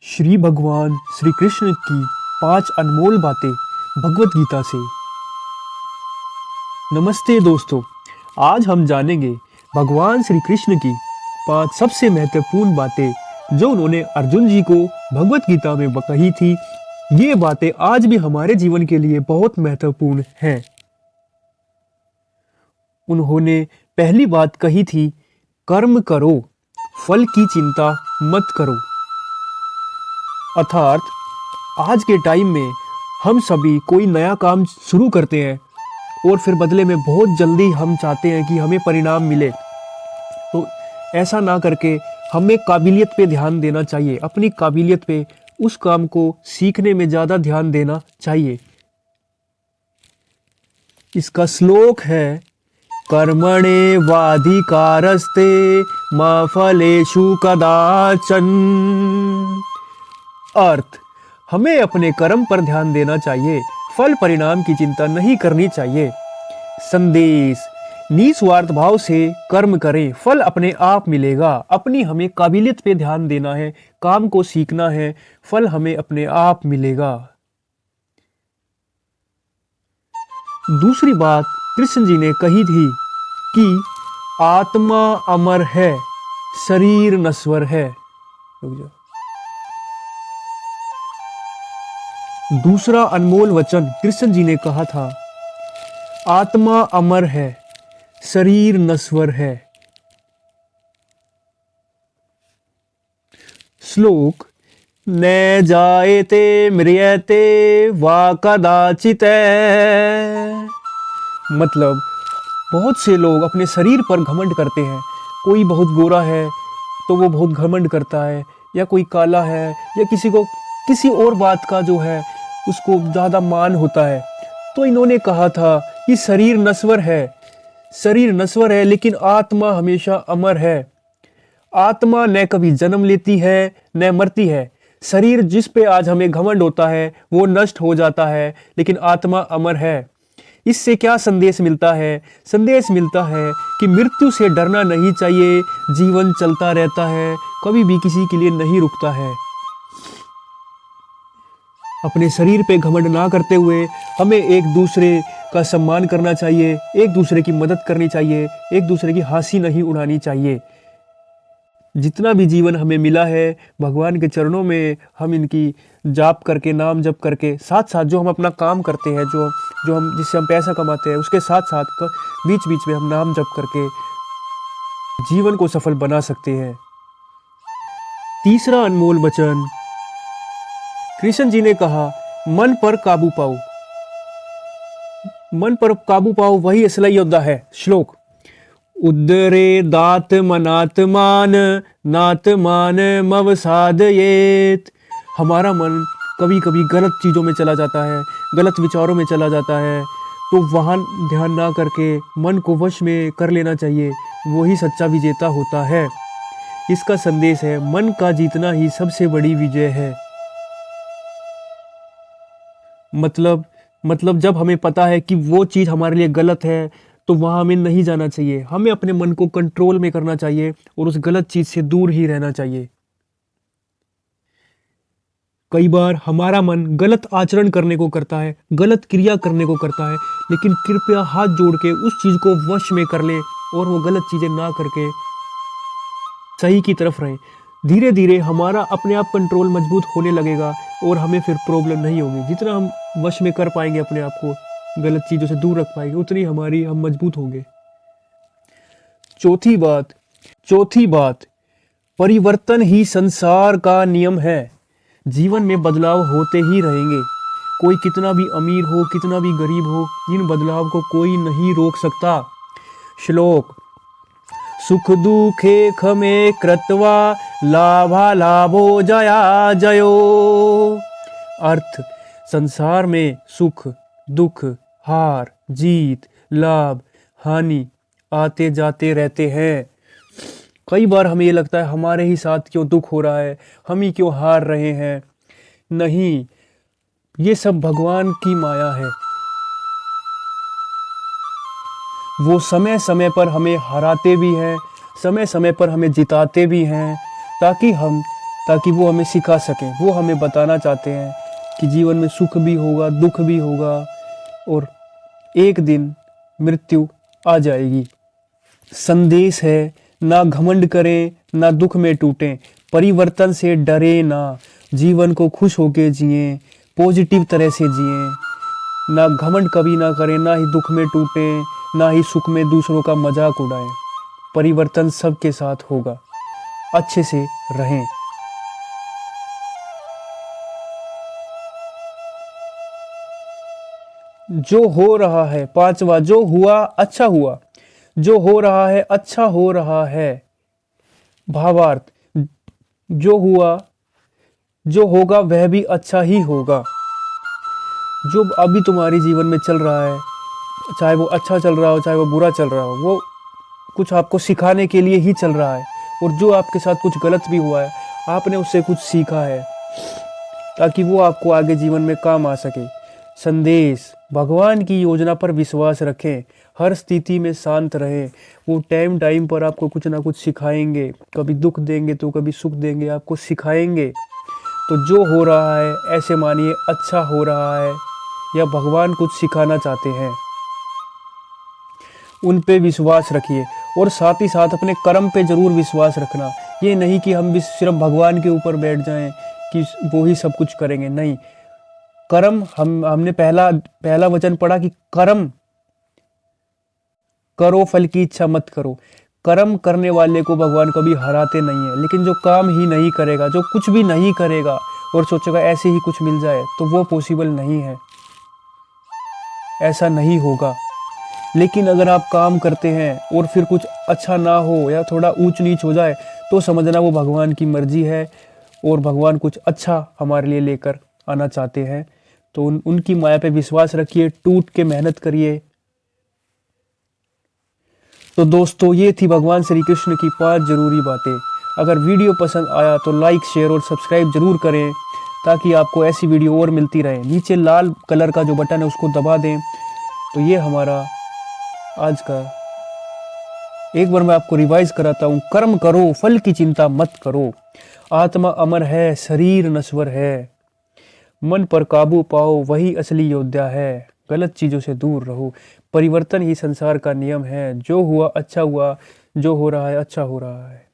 श्री भगवान श्री कृष्ण की 5 अनमोल बातें भगवत गीता से। नमस्ते दोस्तों, आज हम जानेंगे भगवान श्री कृष्ण की 5 सबसे महत्वपूर्ण बातें जो उन्होंने अर्जुन जी को भगवत गीता में कही थी। ये बातें आज भी हमारे जीवन के लिए बहुत महत्वपूर्ण हैं। उन्होंने पहली बात कही थी, कर्म करो, फल की चिंता मत करो। अर्थात आज के टाइम में हम सभी कोई नया काम शुरू करते हैं और फिर बदले में बहुत जल्दी हम चाहते हैं कि हमें परिणाम मिले। तो ऐसा ना करके हमें काबिलियत पे ध्यान देना चाहिए, अपनी काबिलियत पे, उस काम को सीखने में ज़्यादा ध्यान देना चाहिए। इसका श्लोक है, कर्मणे वाधिकारस्ते मा फलेषु कदाचन। अर्थ, हमें अपने कर्म पर ध्यान देना चाहिए, फल परिणाम की चिंता नहीं करनी चाहिए। संदेश, निस्वार्थ भाव से कर्म करें, फल अपने आप मिलेगा। अपनी हमें काबिलियत पे ध्यान देना है, काम को सीखना है, फल हमें अपने आप मिलेगा। दूसरी बात कृष्ण जी ने कही थी कि आत्मा अमर है, शरीर नश्वर है। दूसरा अनमोल वचन कृष्ण जी ने कहा था, आत्मा अमर है, शरीर नश्वर है। श्लोक, न जायते म्रियते वा कदाचित्। मतलब बहुत से लोग अपने शरीर पर घमंड करते हैं। कोई बहुत गोरा है तो वो बहुत घमंड करता है, या कोई काला है, या किसी को किसी और बात का जो है उसको ज़्यादा मान होता है। तो इन्होंने कहा था कि शरीर नश्वर है, लेकिन आत्मा हमेशा अमर है। आत्मा न कभी जन्म लेती है न मरती है। शरीर जिस पे आज हमें घमंड होता है वो नष्ट हो जाता है, लेकिन आत्मा अमर है। इससे क्या संदेश मिलता है? संदेश मिलता है कि मृत्यु से डरना नहीं चाहिए। जीवन चलता रहता है, कभी भी किसी के लिए नहीं रुकता है। अपने शरीर पे घमंड ना करते हुए हमें एक दूसरे का सम्मान करना चाहिए, एक दूसरे की मदद करनी चाहिए, एक दूसरे की हंसी नहीं उड़ानी चाहिए। जितना भी जीवन हमें मिला है, भगवान के चरणों में हम इनकी जाप करके, नाम जप करके, साथ साथ जो हम अपना काम करते हैं, जो हम जिससे हम पैसा कमाते हैं, उसके साथ साथ बीच बीच में हम नाम जप करके जीवन को सफल बना सकते हैं। तीसरा अनमोल वचन कृष्ण जी ने कहा, मन पर काबू पाओ। मन पर काबू पाओ, वही असली योद्धा है। श्लोक, उदरे दात मनात्मान नात्मान मवसादयेत। हमारा मन कभी कभी गलत चीज़ों में चला जाता है, गलत विचारों में चला जाता है, तो वहाँ ध्यान ना करके मन को वश में कर लेना चाहिए। वही सच्चा विजेता होता है। इसका संदेश है, मन का जीतना ही सबसे बड़ी विजय है। मतलब जब हमें पता है कि वो चीज़ हमारे लिए गलत है तो वहाँ हमें नहीं जाना चाहिए। हमें अपने मन को कंट्रोल में करना चाहिए और उस गलत चीज़ से दूर ही रहना चाहिए। कई बार हमारा मन गलत आचरण करने को करता है, गलत क्रिया करने को करता है, लेकिन कृपया हाथ जोड़ के उस चीज़ को वश में कर ले और वो गलत चीज़ें ना करके सही की तरफ रहें। धीरे धीरे हमारा अपने आप कंट्रोल मजबूत होने लगेगा और हमें फिर प्रॉब्लम नहीं होगी। जितना हम वश में कर पाएंगे अपने आप को, गलत चीज़ों से दूर रख पाएंगे, उतनी हम मजबूत होंगे। चौथी बात, परिवर्तन ही संसार का नियम है। जीवन में बदलाव होते ही रहेंगे। कोई कितना भी अमीर हो, कितना भी गरीब हो, इन बदलाव को कोई नहीं रोक सकता। श्लोक, सुख दुखे खमे कृत्वा लाभा लाभो जया जयो। अर्थ, संसार में सुख दुख, हार जीत, लाभ हानि आते जाते रहते हैं। कई बार हमें ये लगता है हमारे ही साथ क्यों दुख हो रहा है, हम ही क्यों हार रहे हैं। नहीं, ये सब भगवान की माया है। वो समय समय पर हमें हराते भी हैं, समय समय पर हमें जिताते भी हैं, ताकि हम ताकि वो हमें सिखा सकें। वो हमें बताना चाहते हैं कि जीवन में सुख भी होगा, दुख भी होगा और एक दिन मृत्यु आ जाएगी। संदेश है, ना घमंड करें, ना दुख में टूटें, परिवर्तन से डरे ना, जीवन को खुश होके जिएं, पॉजिटिव तरह से जिएं, ना घमंड कभी ना करें, ना ही दुख में टूटें, ना ही सुख में दूसरों का मजाक उड़ाएं। परिवर्तन सबके साथ होगा, अच्छे से रहें। जो हो रहा है, पांचवा, जो हुआ अच्छा हुआ, जो हो रहा है अच्छा हो रहा है। भावार्थ, जो हुआ, जो होगा वह भी अच्छा ही होगा। जो अभी तुम्हारे जीवन में चल रहा है, चाहे वो अच्छा चल रहा हो चाहे वो बुरा चल रहा हो, वो कुछ आपको सिखाने के लिए ही चल रहा है। और जो आपके साथ कुछ गलत भी हुआ है, आपने उससे कुछ सीखा है ताकि वो आपको आगे जीवन में काम आ सके। संदेश, भगवान की योजना पर विश्वास रखें, हर स्थिति में शांत रहें। वो टाइम टाइम पर आपको कुछ ना कुछ सिखाएंगे, कभी दुख देंगे तो कभी सुख देंगे, आपको सिखाएंगे। तो जो हो रहा है ऐसे मानिए अच्छा हो रहा है या भगवान कुछ सिखाना चाहते हैं। उन पे विश्वास रखिए और साथ ही साथ अपने कर्म पे ज़रूर विश्वास रखना। ये नहीं कि हम भी सिर्फ भगवान के ऊपर बैठ जाएं कि वो ही सब कुछ करेंगे, नहीं। कर्म, हमने पहला पहला वचन पढ़ा कि कर्म करो, फल की इच्छा मत करो। कर्म करने वाले को भगवान कभी हराते नहीं है, लेकिन जो काम ही नहीं करेगा, जो कुछ भी नहीं करेगा और सोचेगा ऐसे ही कुछ मिल जाए, तो वो पॉसिबल नहीं है, ऐसा नहीं होगा। लेकिन अगर आप काम करते हैं और फिर कुछ अच्छा ना हो या थोड़ा ऊंच नीच हो जाए, तो समझना वो भगवान की मर्जी है और भगवान कुछ अच्छा हमारे लिए लेकर आना चाहते हैं। तो उनकी माया पे विश्वास रखिए, टूट के मेहनत करिए। तो दोस्तों, ये थी भगवान श्री कृष्ण की 5 जरूरी बातें। अगर वीडियो पसंद आया तो लाइक, शेयर और सब्सक्राइब जरूर करें ताकि आपको ऐसी वीडियो और मिलती रहे। नीचे लाल कलर का जो बटन है उसको दबा दें। तो ये हमारा आज का, एक बार मैं आपको रिवाइज कराता हूँ। कर्म करो, फल की चिंता मत करो, आत्मा अमर है, शरीर नश्वर है, मन पर काबू पाओ, वही असली योद्धा है, गलत चीजों से दूर रहो, परिवर्तन ही संसार का नियम है, जो हुआ अच्छा हुआ, जो हो रहा है अच्छा हो रहा है।